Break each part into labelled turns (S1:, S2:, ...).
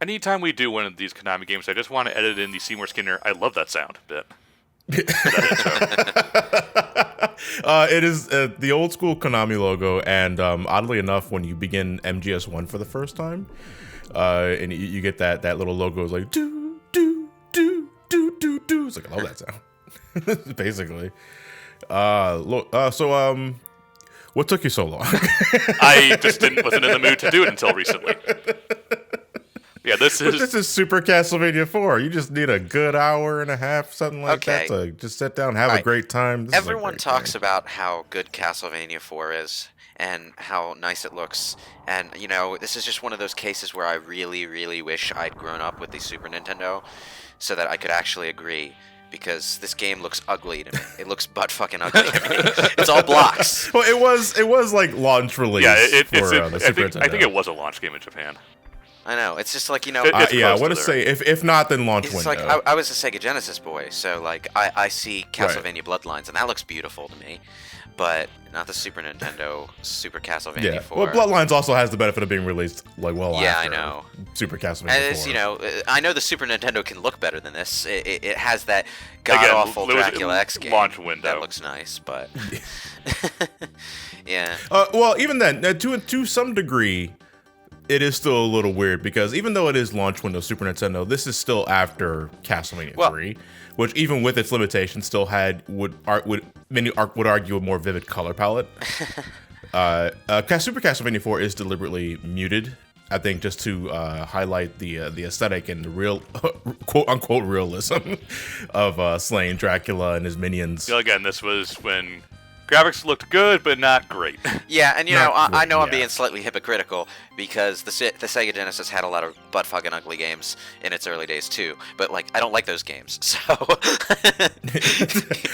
S1: Anytime we do one of these Konami games, I just want to edit in the Seymour Skinner, I love that sound bit.
S2: It is the old school Konami logo, and oddly enough, when you begin MGS1 for the first time, and you get that little logo, is like do do do do do do. It's like, I love that sound. Basically. So what took you so long?
S1: I just wasn't in the mood to do it until recently. Yeah, this is
S2: Super Castlevania 4. You just need a good hour and a half, something like that, to just sit down, have a great time.
S3: Everyone talks about how good Castlevania 4 is and how nice it looks. And, you know, this is just one of those cases where I really, really wish I'd grown up with the Super Nintendo so that I could actually agree. Because this game looks ugly to me. It looks butt fucking ugly to me. It's all blocks.
S2: Well, it was like launch release for the Super Nintendo.
S1: I think it was a launch game in Japan.
S3: I know. It's just like, you know...
S2: I want to say, if not, then launch window.
S3: It's like, I was a Sega Genesis boy, so, like, I see Castlevania Bloodlines, and that looks beautiful to me. But not the Super Nintendo Super Castlevania 4.
S2: Well, Bloodlines also has the benefit of being released, like, after
S3: I know.
S2: Super Castlevania 4.
S3: You know, I know the Super Nintendo can look better than this. It has that god-awful Dracula X game.
S1: Launch window.
S3: That looks nice, but... yeah.
S2: Well, even then, to some degree... It is still a little weird because even though it is launch window Super Nintendo, this is still after Castlevania 3, which even with its limitations still would argue a more vivid color palette. Super Castlevania 4 is deliberately muted, I think, just to highlight the aesthetic and the real quote unquote realism of slaying Dracula and his minions.
S1: Again, this was when graphics looked good, but not great.
S3: Yeah, and you know, I know I'm being slightly hypocritical because the Sega Genesis had a lot of butt fucking ugly games in its early days too. But like, I don't like those games, so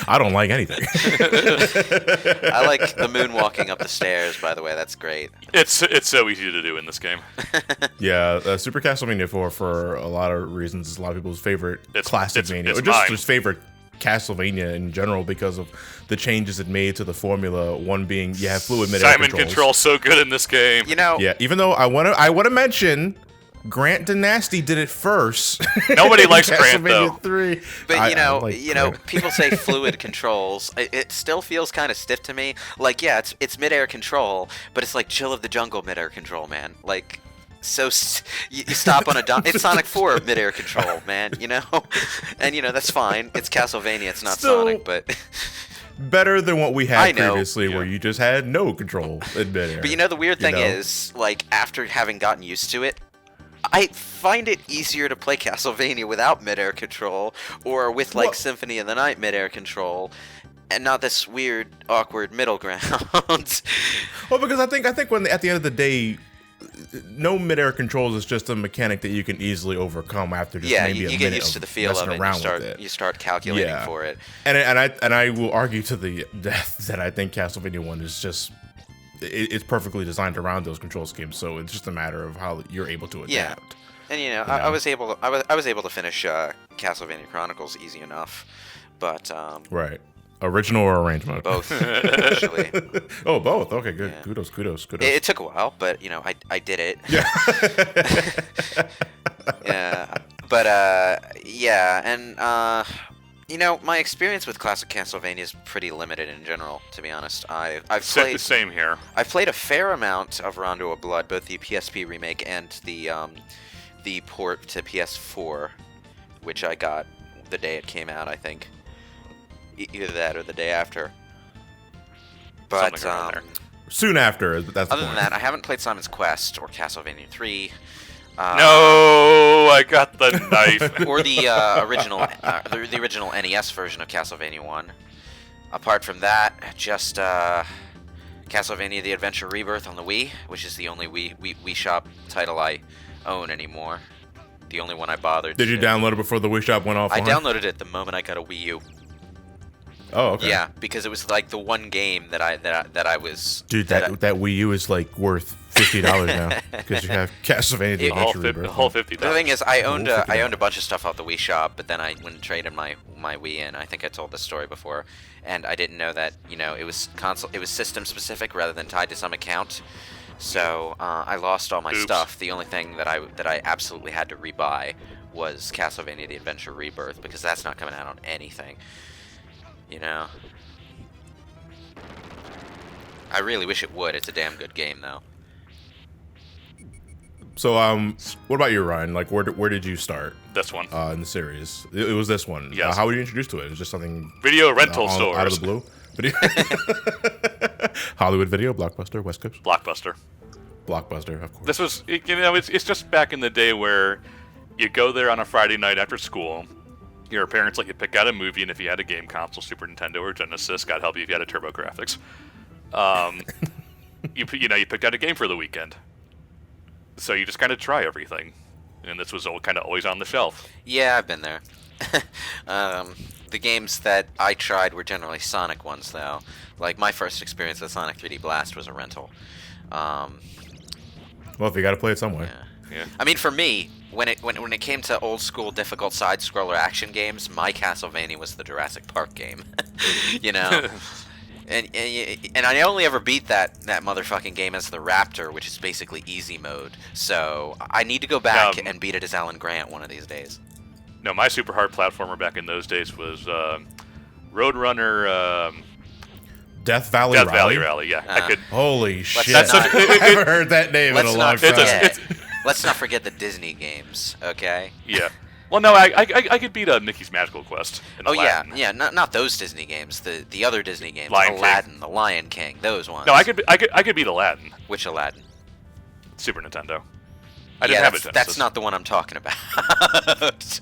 S2: I don't like anything.
S3: I like the moonwalking up the stairs. By the way, that's great.
S1: It's so easy to do in this game.
S2: Yeah, Super Castlevania 4 for a lot of reasons is a lot of people's favorite classic Mania, or just favorite Castlevania in general because of the changes it made to the formula. One being you have fluid mid-air
S1: controls. Simon control's so good in this game.
S3: You know,
S2: yeah. Even though I want to mention Grant Dynasty did it first.
S1: Nobody likes Grant though.
S2: 3.
S3: But you know, people say fluid controls. It still feels kind of stiff to me. Like, yeah, it's mid-air control, but it's like Jill of the Jungle mid-air control, man. Like. So you stop on it's Sonic 4 mid-air control, man, you know? And, you know, that's fine. It's Castlevania, it's not still Sonic, but...
S2: better than what we had previously, where you just had no control in mid-air.
S3: But, you know, the weird thing is, like, after having gotten used to it, I find it easier to play Castlevania without mid-air control, or with, like, Symphony of the Night mid-air control, and not this weird, awkward middle ground.
S2: Well, because I think when at the end of the day... No mid-air controls is just a mechanic that you can easily overcome after just maybe a minute.
S3: You get used to the feel of it. You start calculating for it.
S2: And I will argue to the death that I think Castlevania 1 is just it's perfectly designed around those control schemes. So it's just a matter of how you're able to adapt.
S3: Yeah. And you know, I was able to finish Castlevania Chronicles easy enough, but
S2: right. Original or arranged mode?
S3: Both, actually.
S2: Oh, both. Okay, good. Yeah. Kudos.
S3: It took a while, but, you know, I did it.
S2: Yeah.
S3: Yeah. But, yeah, and, you know, my experience with classic Castlevania is pretty limited in general, to be honest. I've played...
S1: the same here.
S3: I've played a fair amount of Rondo of Blood, both the PSP remake and the port to PS4, which I got the day it came out, I think. Either that or the day after. But
S2: soon after. That's
S3: other than that, I haven't played Simon's Quest or Castlevania 3.
S1: No, I got the knife.
S3: Or the original NES version of Castlevania 1. Apart from that, just Castlevania: The Adventure Rebirth on the Wii, which is the only Wii Shop title I own anymore. The only one I bothered.
S2: Did you download it before the Wii Shop went off?
S3: I downloaded it the moment I got a Wii U.
S2: Oh, okay.
S3: Yeah, because it was like the one game that I was.
S2: Dude, that Wii U is like worth $50 now because you have Castlevania: The Adventure Rebirth.
S1: The whole $50.
S3: The thing is, I owned a bunch of stuff off the Wii Shop, but then I went and traded my Wii in. I think I told this story before, and I didn't know that it was system specific rather than tied to some account. So I lost all my
S1: Oops.
S3: stuff. The only thing that I absolutely had to rebuy was Castlevania: The Adventure Rebirth, because that's not coming out on anything. You know. I really wish it would. It's a damn good game, though.
S2: So, what about you, Ryan? Like, where did you start
S1: This one.
S2: in the series? It was this one.
S1: Yes.
S2: How were you introduced to it? It was just something
S1: Video rental stores.
S2: out of the blue. Video Hollywood Video, Blockbuster, West Coast,
S1: Blockbuster.
S2: Blockbuster, of course.
S1: This was, it's just back in the day where you go there on a Friday night after school. Your parents let you pick out a movie, and if you had a game console, Super Nintendo or Genesis, God help you if you had a TurboGrafx. You picked out a game for the weekend. So you just kind of try everything, and this was kind of always on the shelf.
S3: Yeah, I've been there. The games that I tried were generally Sonic ones, though. Like, my first experience with Sonic 3D Blast was a rental.
S2: Well, if you got to play it some way.
S1: Yeah.
S3: I mean, for me, when it came to old school difficult side scroller action games, my Castlevania was the Jurassic Park game. You know. And I only ever beat that motherfucking game as the Raptor, which is basically easy mode. So I need to go back and beat it as Alan Grant one of these days.
S1: No, my super hard platformer back in those days was Roadrunner.
S2: Death Valley
S1: Rally. Yeah, I could.
S2: Holy shit!
S3: That's
S2: I haven't heard that name in a long time.
S3: Let's not forget the Disney games, okay?
S1: Yeah. Well, no, I could beat Mickey's Magical Quest. In Aladdin.
S3: yeah, not those Disney games. The other Disney games,
S1: Lion
S3: Aladdin,
S1: King.
S3: The Lion King, those ones.
S1: No, I could beat Aladdin.
S3: Which Aladdin?
S1: Super Nintendo. I didn't have a Genesis.
S3: That's not the one I'm talking about.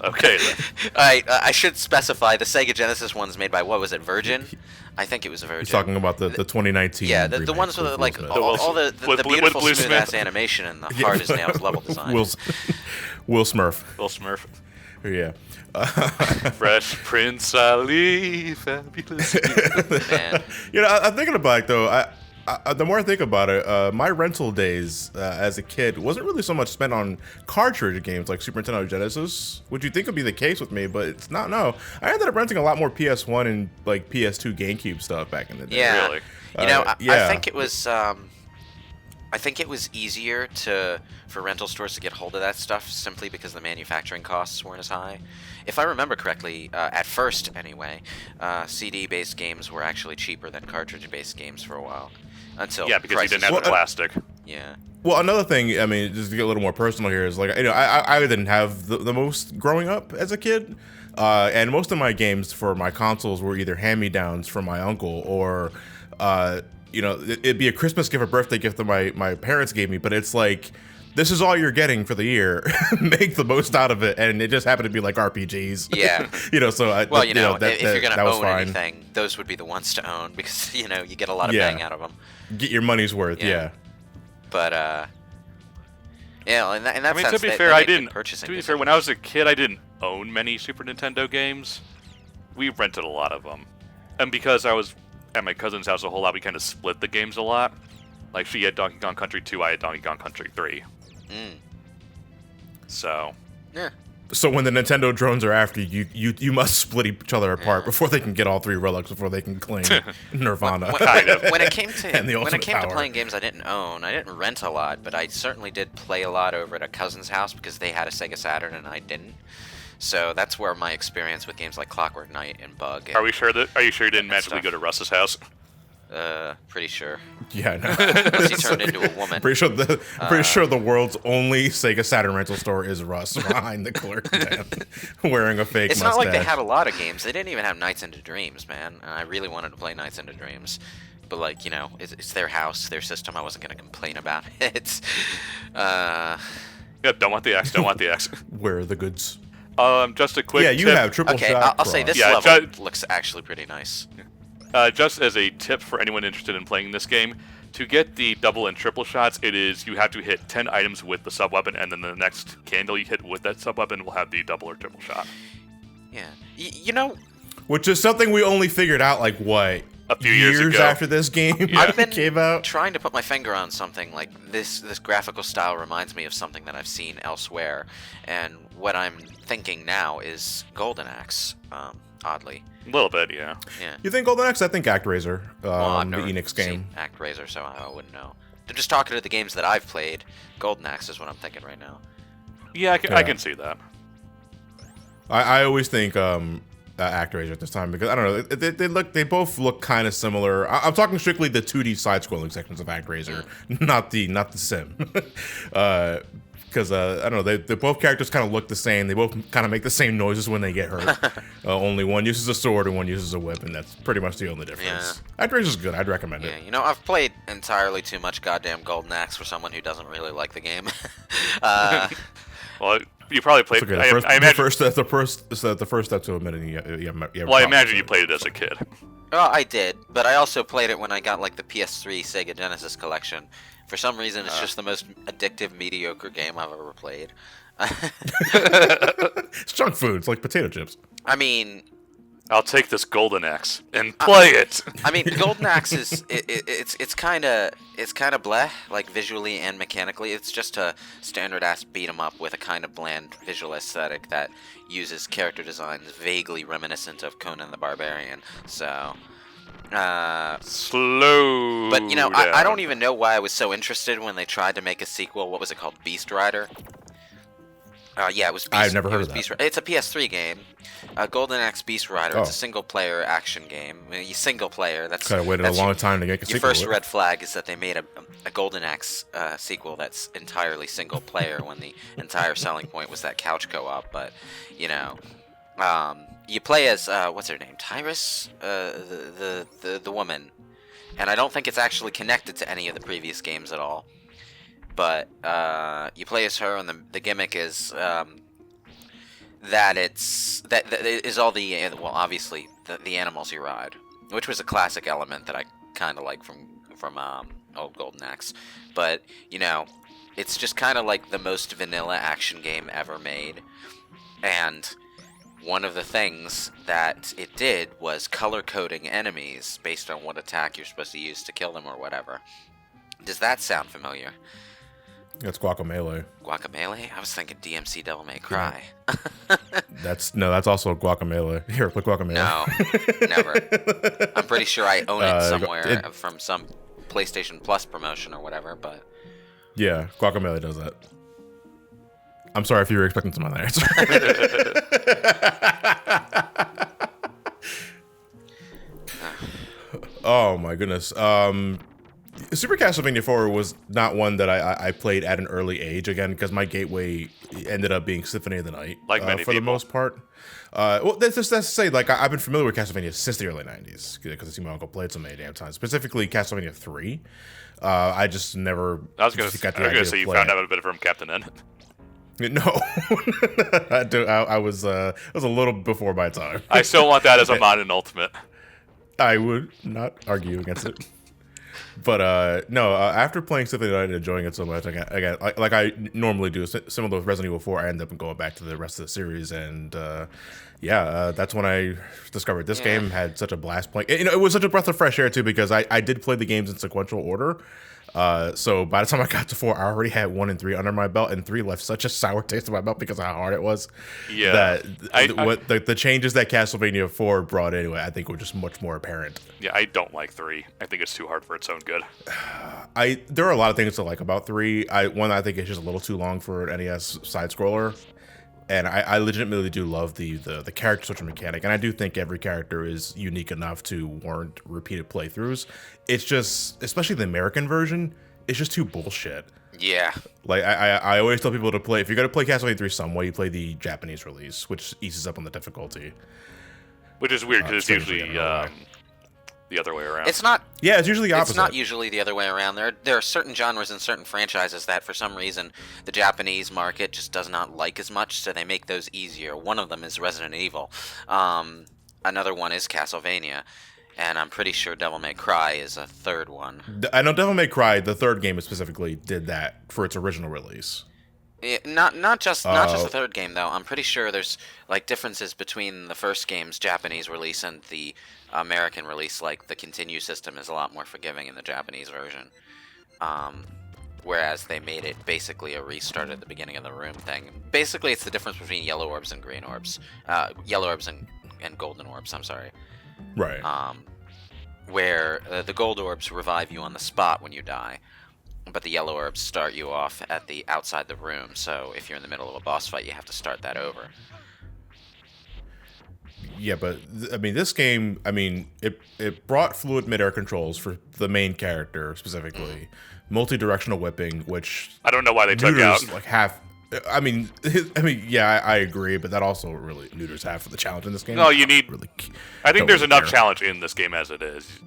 S1: Okay. Then.
S3: I should specify the Sega Genesis one's made by, what was it, Virgin? I think it was Virgin.
S2: He's talking about the 2019.
S3: Yeah, the ones with like all the beautiful smooth ass animation and the hard as nails level design.
S2: Will Smurf.
S1: Will Smurf.
S2: Yeah.
S1: Fresh Prince Ali, fabulous.
S3: Man.
S2: You know, I'm thinking about it though. The more I think about it, my rental days as a kid wasn't really so much spent on cartridge games like Super Nintendo Genesis, which you'd think would be the case with me, but it's not. No, I ended up renting a lot more PS1 and like PS2 GameCube stuff back in the day.
S1: Yeah. Really?
S3: You know,
S2: yeah.
S3: I think it was. I think it was easier for rental stores to get hold of that stuff simply because the manufacturing costs weren't as high. If I remember correctly, at first anyway, CD-based games were actually cheaper than cartridge-based games for a while. Until
S1: because you didn't have
S2: Well,
S1: the plastic.
S3: Yeah.
S2: Well, another thing, I mean, just to get a little more personal here, is like, you know, I didn't have the most growing up as a kid, and most of my games for my consoles were either hand-me-downs from my uncle or, you know, it'd be a Christmas gift or birthday gift that my parents gave me, but it's like, this is all you're getting for the year. Make the most out of it, and it just happened to be like RPGs.
S3: Yeah.
S2: You know, so
S3: Well, you know, if you're gonna own
S2: fine.
S3: anything, those would be the ones to own because you know you get a lot of
S2: Yeah.
S3: bang out of them.
S2: Get your money's worth. Yeah.
S3: But yeah, in that
S1: I mean,
S3: sense,
S1: to be
S3: they
S1: fair, I
S3: made good
S1: didn't.
S3: purchasing
S1: To be
S3: decisions.
S1: fair, when I was a kid, I didn't own many Super Nintendo games. We rented a lot of them, and because I was at my cousin's house a whole lot, we kind of split the games a lot. Like she had Donkey Kong Country 2, I had Donkey Kong Country 3. So.
S3: Yeah.
S2: So when the Nintendo drones are after you, you must split each other apart before they can get all three relics before they can claim Nirvana.
S1: Kind of.
S3: When it came to
S2: And the ultimate power.
S3: playing games I didn't own, I didn't rent a lot, but I certainly did play a lot over at a cousin's house because they had a Sega Saturn and I didn't. So that's where my experience with games like Clockwork Knight and Bug.
S1: Are you sure you didn't magically
S3: stuff.
S1: go to Russ's house?
S3: Pretty sure.
S2: Yeah, no.
S3: Unless he turned into a woman.
S2: Pretty sure the world's only Sega Saturn rental store is Russ behind the clerk stand, wearing a fake
S3: It's
S2: mustache.
S3: not like they had a lot of games. They didn't even have Nights into Dreams, man. And I really wanted to play Nights into Dreams. But, like, you know, it's their house, their system. I wasn't going to complain about it.
S1: Yep, don't want the X, don't want the X.
S2: Where are the goods?
S1: Just a quick
S2: Yeah, you
S1: tip.
S2: have triple
S3: Okay,
S2: shot.
S3: I'll say this
S1: Yeah,
S3: level looks actually pretty nice.
S1: Just as a tip for anyone interested in playing this game, to get the double and triple shots, you have to hit 10 items with the sub-weapon, and then the next candle you hit with that sub-weapon will have the double or triple shot.
S3: Yeah. You know,
S2: Which is something we only figured out, like, what?
S1: A few years ago.
S2: after this game
S3: I've been
S2: came out?
S3: trying to put my finger on something like this graphical style reminds me of something that I've seen elsewhere, and what I'm thinking now is Golden Axe, oddly.
S1: A little bit, yeah.
S3: Yeah.
S2: You think Golden Axe? I think ActRaiser,
S3: Well, I've
S2: the
S3: never
S2: Enix
S3: seen
S2: game.
S3: ActRaiser, so I wouldn't know. just talking to the games that I've played. Golden Axe is what I'm thinking right now.
S1: Yeah, I can see that.
S2: I always think ActRaiser at this time because I don't know they both look kind of similar. I'm talking strictly the 2D side-scrolling sections of ActRaiser, not the sim. Because I don't know, they both characters kind of look the same. They both kind of make the same noises when they get hurt. Only one uses a sword and one uses a whip, and that's pretty much the only difference. Yeah. ActRaiser's good. I'd recommend it.
S3: Yeah, I've played entirely too much goddamn Golden Axe for someone who doesn't really like the game.
S1: Well, you probably played.
S2: Okay, the first step to admitting
S1: well, I imagine you played it as a kid.
S3: Well, I did, but I also played it when I got like the PS3 Sega Genesis collection. For some reason, it's just the most addictive, mediocre game I've ever played.
S2: It's junk food. It's like potato chips.
S3: I mean,
S1: I'll take this Golden Axe and play it.
S3: I mean, Golden Axe is it's kind of bleh, like visually and mechanically. It's just a standard ass beat 'em up with a kind of bland visual aesthetic that uses character designs vaguely reminiscent of Conan the Barbarian. So.
S1: Slow.
S3: But I don't even know why I was so interested when they tried to make a sequel. What was it called? Beast Rider. Yeah, it was.
S2: I've never heard of that.
S3: It's a PS3 game. Golden Axe Beast Rider.
S2: Oh.
S3: It's a single-player action game. Single player. That's
S2: kind of waited a long time to get a sequel.
S3: Your first red flag is that they made a Golden Axe sequel that's entirely single player when the entire selling point was that couch co-op. But you play as what's her name, Tyrus, the woman, and I don't think it's actually connected to any of the previous games at all. But you play as her, and the gimmick is that is all the obviously the animals you ride, which was a classic element that I kind of like from old Golden Axe. But it's just kind of like the most vanilla action game ever made, and one of the things that it did was color coding enemies based on what attack you're supposed to use to kill them or whatever. Does that sound familiar?
S2: That's Guacamelee.
S3: Guacamelee? I was thinking DMC Devil May Cry.
S2: That's also Guacamelee. Here, play Guacamelee.
S3: No, never. I'm pretty sure I own it somewhere from some PlayStation Plus promotion or whatever, but...
S2: Yeah, Guacamelee does that. I'm sorry if you were expecting some other answer. Oh my goodness. Super Castlevania 4 was not one that I played at an early age, again, because my gateway ended up being Symphony of the Night,
S1: like many
S2: for
S1: people.
S2: the most part. Well, that's to say, like, I've been familiar with Castlevania since the early 90s, because I see my uncle played so many damn times, specifically Castlevania 3. I just never...
S1: I was going to say you found out a bit from Captain N.
S2: No, I was a little before my time.
S1: I still want that as a mod in Ultimate.
S2: I would not argue against it. But no, after playing Symphony of the Night and enjoying it so much, again, like I normally do, similar with Resident Evil 4, I ended up going back to the rest of the series, and that's when I discovered this game had such a blast playing. It was such a breath of fresh air too, because I did play the games in sequential order. So by the time I got to 4, I already had 1 and 3 under my belt, and 3 left such a sour taste in my mouth because of how hard it was.
S1: Yeah,
S2: that the changes that Castlevania 4 brought anyway, I think were just much more apparent.
S1: Yeah, I don't like 3. I think it's too hard for its own good.
S2: There are a lot of things to like about 3. One, I think it's just a little too long for an NES side scroller. And I legitimately do love the character switcher mechanic, and I do think every character is unique enough to warrant repeated playthroughs. It's just, especially the American version, it's just too bullshit.
S3: Yeah.
S2: Like, I always tell people to play, if you're going to play Castlevania 3 some way, you play the Japanese release, which eases up on the difficulty.
S1: Which is weird, because it's usually the other way around.
S3: It's not.
S2: Yeah, it's usually the opposite.
S3: It's not usually the other way around. There are certain genres and certain franchises that, for some reason, the Japanese market just does not like as much, so they make those easier. One of them is Resident Evil. Another one is Castlevania. And I'm pretty sure Devil May Cry is a third one.
S2: I know Devil May Cry, the third game specifically, did that for its original release.
S3: Not just the third game though. I'm pretty sure there's like differences between the first game's Japanese release and the American release. Like the continue system is a lot more forgiving in the Japanese version, whereas they made it basically a restart at the beginning of the room thing. Basically, it's the difference between yellow orbs and green orbs, yellow orbs and golden orbs. I'm sorry.
S2: Right.
S3: Where the gold orbs revive you on the spot when you die. But the yellow orbs start you off at the outside the room, so if you're in the middle of a boss fight, you have to start that over.
S2: Yeah, but I mean, this game, I mean, it brought fluid midair controls for the main character specifically, multi-directional whipping, which
S1: I don't know why they took
S2: neuters,
S1: out.
S2: like half. Yeah, I agree, but that also really neuters half of the challenge in this game.
S1: No, you need.
S2: Really,
S1: I think
S2: don't
S1: there's
S2: really
S1: enough
S2: care.
S1: challenge in this game as it is.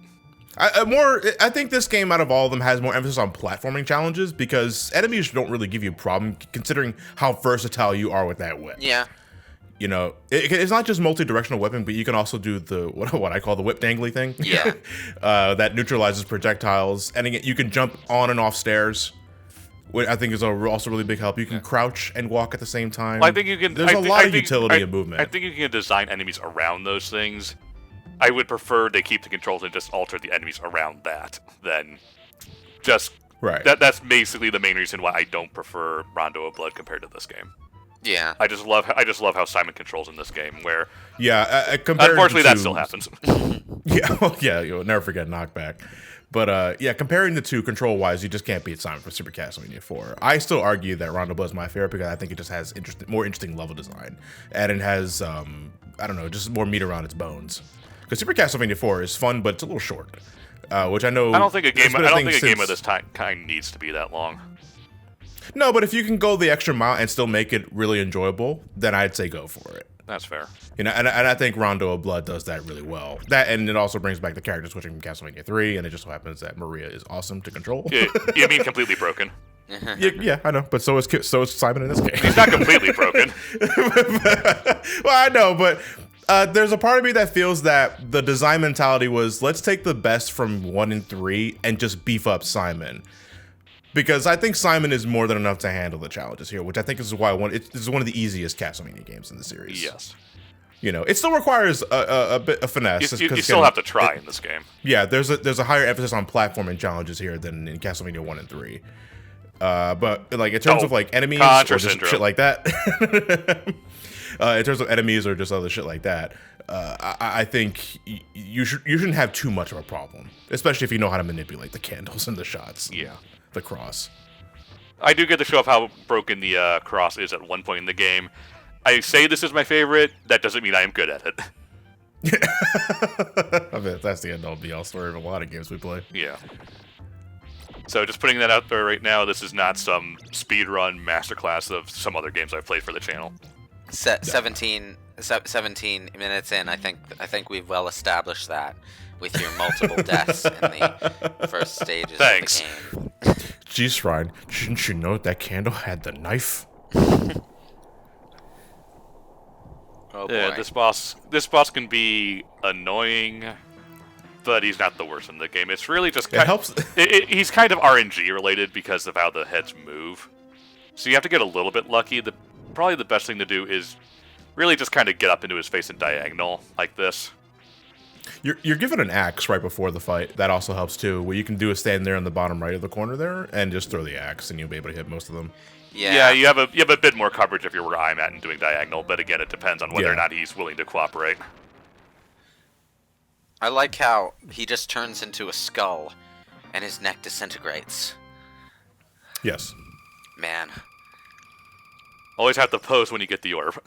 S2: I think this game out of all of them has more emphasis on platforming challenges because enemies don't really give you a problem considering how versatile you are with that whip.
S3: Yeah.
S2: You know, it's not just multi-directional whipping, but you can also do the what I call the whip dangly thing.
S3: Yeah.
S2: That neutralizes projectiles, and again, you can jump on and off stairs, which I think is also really big help. You can crouch and walk at the same time.
S1: Well, I think you can.
S2: There's a lot of utility in movement.
S1: I think you can design enemies around those things. I would prefer they keep the controls and just alter the enemies around that than just
S2: right.
S1: That's basically the main reason why I don't prefer Rondo of Blood compared to this game.
S3: Yeah.
S1: I just love how Simon controls in this game. Where
S2: Unfortunately,
S1: that still happens.
S2: Yeah, well, yeah, you'll never forget knockback. But yeah, comparing the two control-wise, you just can't beat Simon for Super Castlevania 4. I still argue that Rondo Blood's my favorite because I think it just has more interesting level design, and it has I don't know, just more meat around its bones. Because Super Castlevania 4 is fun, but it's a little short. Which I know.
S1: I don't think a game
S2: of
S1: this kind needs to be that long.
S2: No, but if you can go the extra mile and still make it really enjoyable, then I'd say go for it.
S1: That's fair.
S2: You know, and I think Rondo of Blood does that really well. That, and it also brings back the character switching from Castlevania 3, and it just so happens that Maria is awesome to control.
S1: You mean completely broken?
S2: Yeah, I know, but so is Simon in this game.
S1: He's not completely broken.
S2: Well, I know, but there's a part of me that feels that the design mentality was, let's take the best from 1 and 3 and just beef up Simon. Because I think Simon is more than enough to handle the challenges here, which I think is why this is one of the easiest Castlevania games in the series.
S1: Yes.
S2: You know, it still requires a bit of finesse.
S1: You still have to try in this game.
S2: Yeah, there's a higher emphasis on platforming challenges here than in Castlevania 1 and 3. But like in terms of like enemies or just shit like that, in terms of enemies or just other shit like that, I think you shouldn't have too much of a problem, especially if you know how to manipulate the candles and the shots.
S1: Yeah.
S2: The cross.
S1: I do get the show of how broken the cross is at one point in the game. I say this is my favorite. That doesn't mean I am good at it.
S2: I bet that's the end-all be-all story of a lot of games we play.
S1: Yeah. So just putting that out there right now, this is not some speedrun masterclass of some other games I've played for the channel.
S3: 17 minutes in, I think we've well established that with your multiple deaths in the first stages
S1: Thanks.
S3: of the game.
S2: Jeez, Ryan, didn't you know that candle had the knife?
S3: Oh boy.
S1: Yeah, this boss can be annoying, but he's not the worst in the game. It's really just
S2: It helps.
S1: He's kind of RNG related because of how the heads move. So you have to get a little bit lucky. Probably the best thing to do is really just kind of get up into his face and diagonal like this.
S2: You're given an axe right before the fight. That also helps too. What you can do is stand there in the bottom right of the corner there and just throw the axe, and you'll be able to hit most of them.
S1: Yeah, you have a bit more coverage if you're where I'm at and doing diagonal, but again, it depends on whether or not he's willing to cooperate.
S3: I like how he just turns into a skull and his neck disintegrates.
S2: Yes.
S3: Man.
S1: Always have to pose when you get the orb.